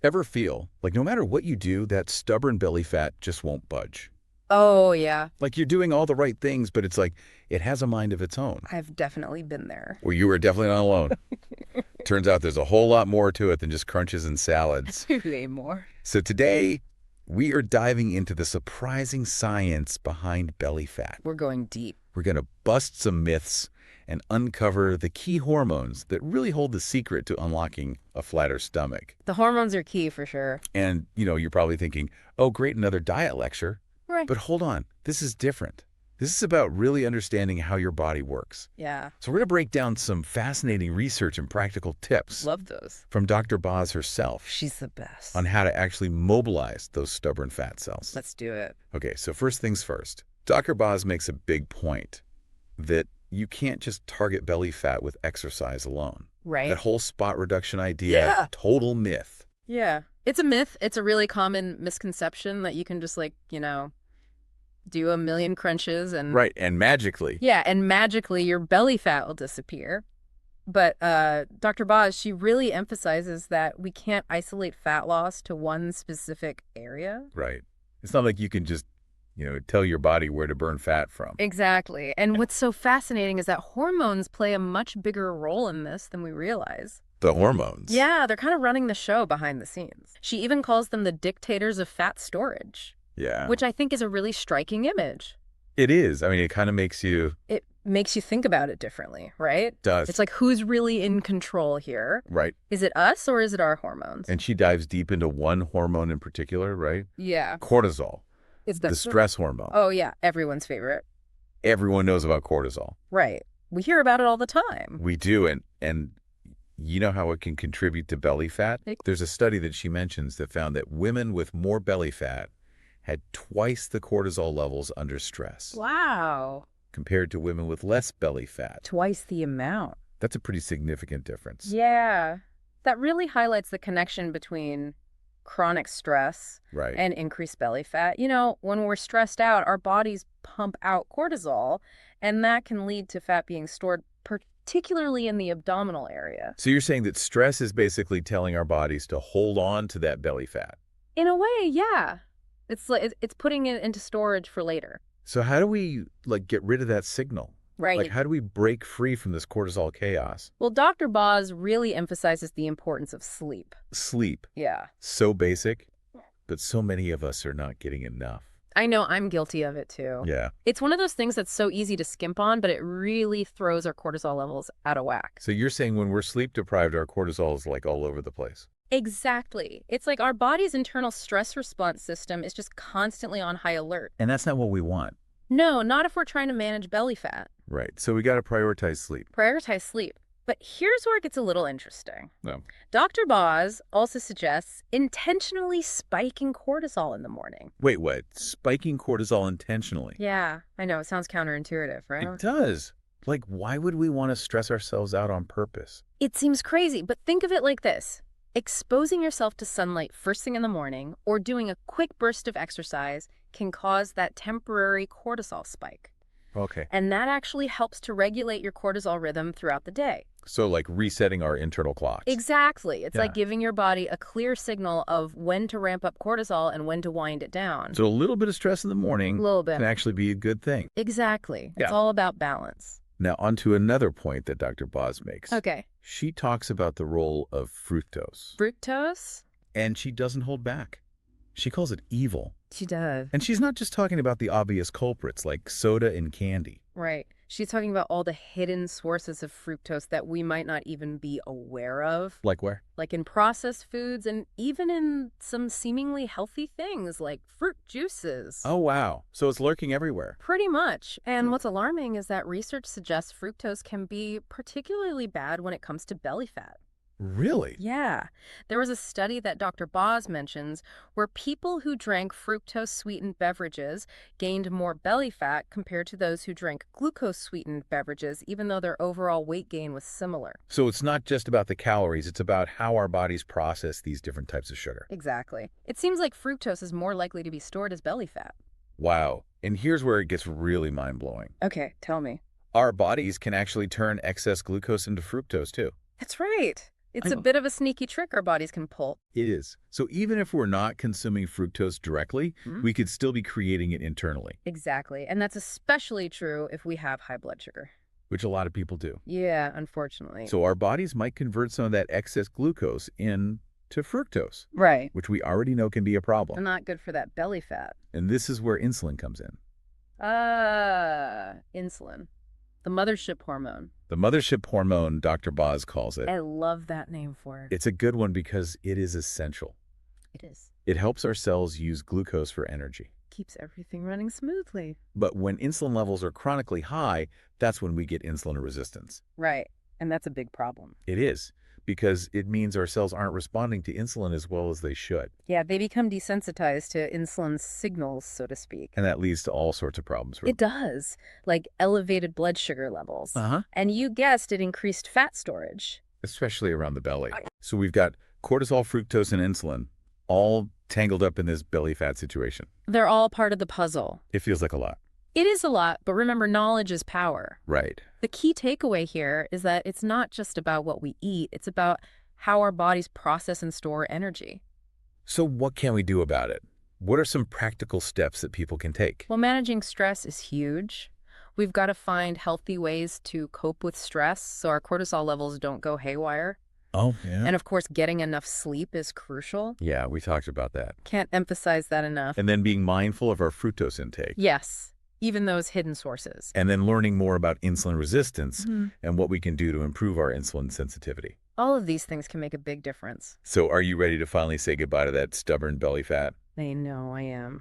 Ever feel like no matter what you do, that stubborn belly fat just won't budge? Oh, yeah. Like you're doing all the right things, but it's like it has a mind of its own. I've definitely been there. Well, you were definitely not alone. Turns out there's a whole lot more to it than just crunches and salads. Way more. So today, we are diving into the surprising science behind belly fat. We're going deep. We're going to bust some myths and uncover the key hormones that really hold the secret to unlocking a flatter stomach. The hormones are key for sure. And, you're probably thinking, oh, great, another diet lecture. Right. But hold on, this is different. This is about really understanding how your body works. Yeah. So we're going to break down some fascinating research and practical tips Love those. from Dr. Boz herself She's the best. on how to actually mobilize those stubborn fat cells. Let's do it. Okay, so first things first. Dr. Boz makes a big point that you can't just target belly fat with exercise alone. Right. That whole spot reduction idea, total myth. Yeah. It's a myth. It's a really common misconception that you can just do a million crunches and Right, and magically. yeah, and magically your belly fat will disappear. But Dr. Boz, she really emphasizes that we can't isolate fat loss to one specific area. Right. It's not like you can just, tell your body where to burn fat from. Exactly. And what's so fascinating is that hormones play a much bigger role in this than we realize. The hormones. Yeah, they're kind of running the show behind the scenes. She even calls them the dictators of fat storage, Yeah. which I think is a really striking image. It is. I mean, it kind of makes you... It makes you think about it differently, right? Does. It's like, who's really in control here? Right. Is it us or is it our hormones? And she dives deep into one hormone in particular, right? Yeah. Cortisol, It's the stress hormone. Oh, yeah. Everyone's favorite. Everyone knows about cortisol. Right. We hear about it all the time. We do, and you know how it can contribute to belly fat? There's a study that she mentions that found that women with more belly fat had twice the cortisol levels under stress Wow. compared to women with less belly fat. Twice the amount. That's a pretty significant difference. Yeah. That really highlights the connection between chronic stress Right. and increased belly fat. When we're stressed out, our bodies pump out cortisol, and that can lead to fat being stored, particularly in the abdominal area. So you're saying that stress is basically telling our bodies to hold on to that belly fat. In a way, yeah. It's putting it into storage for later. So how do we get rid of that signal? Right. How do we break free from this cortisol chaos? Well, Dr. Boz really emphasizes the importance of sleep. Sleep. Yeah. So basic, but so many of us are not getting enough. I know I'm guilty of it too. Yeah. It's one of those things that's so easy to skimp on, but it really throws our cortisol levels out of whack. So you're saying when we're sleep deprived, our cortisol is all over the place. Exactly. It's like our body's internal stress response system is just constantly on high alert. And that's not what we want. No, not if we're trying to manage belly fat. Right. So we got to prioritize sleep. Prioritize sleep. But here's where it gets a little interesting. No. Dr. Boz also suggests intentionally spiking cortisol in the morning. Wait, what? Spiking cortisol intentionally? Yeah, I know. It sounds counterintuitive, right? It does. Why would we want to stress ourselves out on purpose? It seems crazy, but think of it like this. Exposing yourself to sunlight first thing in the morning or doing a quick burst of exercise can cause that temporary cortisol spike. Okay. And that actually helps to regulate your cortisol rhythm throughout the day. So resetting our internal clocks. Exactly. It's Yeah. like giving your body a clear signal of when to ramp up cortisol and when to wind it down. So a little bit of stress in the morning A little bit. can actually be a good thing. Exactly. It's Yeah. all about balance. Now, on to another point that Dr. Boz makes. Okay. She talks about the role of fructose, Fructose? and she doesn't hold back. She calls it evil. She does. And she's not just talking about the obvious culprits like soda and candy. Right. She's talking about all the hidden sources of fructose that we might not even be aware of. Like where? Like in processed foods and even in some seemingly healthy things like fruit juices. Oh, wow. So it's lurking everywhere. Pretty much. And what's alarming is that research suggests fructose can be particularly bad when it comes to belly fat. Really? Yeah. There was a study that Dr. Boz mentions where people who drank fructose-sweetened beverages gained more belly fat compared to those who drank glucose-sweetened beverages, even though their overall weight gain was similar. So it's not just about the calories, it's about how our bodies process these different types of sugar. Exactly. It seems like fructose is more likely to be stored as belly fat. Wow. And here's where it gets really mind-blowing. Okay, tell me. Our bodies can actually turn excess glucose into fructose, too. That's right. It's a bit of a sneaky trick our bodies can pull. It is. So even if we're not consuming fructose directly, Hmm? we could still be creating it internally, Exactly. And that's especially true if we have high blood sugar. which a lot of people do. Yeah, unfortunately. So our bodies might convert some of that excess glucose into fructose, Right. which we already know can be a problem. Not good for that belly fat. And this is where insulin comes in. Insulin. The mothership hormone. The mothership hormone, Dr. Boz calls it. I love that name for it. It's a good one because it is essential. It is. It helps our cells use glucose for energy. Keeps everything running smoothly. But when insulin levels are chronically high, that's when we get insulin resistance. Right. And that's a big problem. It is, because it means our cells aren't responding to insulin as well as they should. Yeah, they become desensitized to insulin's signals, so to speak. And that leads to all sorts of problems. It does, like elevated blood sugar levels. Uh-huh. And you guessed it, increased fat storage. Especially around the belly. So we've got cortisol, fructose, and insulin all tangled up in this belly fat situation. They're all part of the puzzle. It feels like a lot. It is a lot, but remember, knowledge is power. Right. The key takeaway here is that it's not just about what we eat, it's about how our bodies process and store energy. So what can we do about it? What are some practical steps that people can take? Well, managing stress is huge. We've got to find healthy ways to cope with stress so our cortisol levels don't go haywire. Oh, yeah. And of course, getting enough sleep is crucial. Yeah, we talked about that. Can't emphasize that enough. And then being mindful of our fructose intake. Yes, even those hidden sources. And then learning more about insulin resistance Mhm. and what we can do to improve our insulin sensitivity. All of these things can make a big difference. So are you ready to finally say goodbye to that stubborn belly fat? I know I am.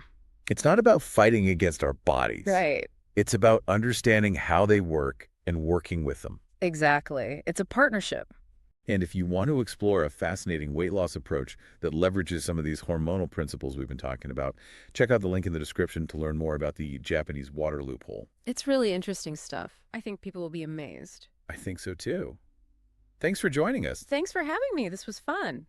It's not about fighting against our bodies. Right. It's about understanding how they work and working with them. Exactly. It's a partnership. And if you want to explore a fascinating weight loss approach that leverages some of these hormonal principles we've been talking about, check out the link in the description to learn more about the Japanese water loophole. It's really interesting stuff. I think people will be amazed. I think so too. Thanks for joining us. Thanks for having me. This was fun.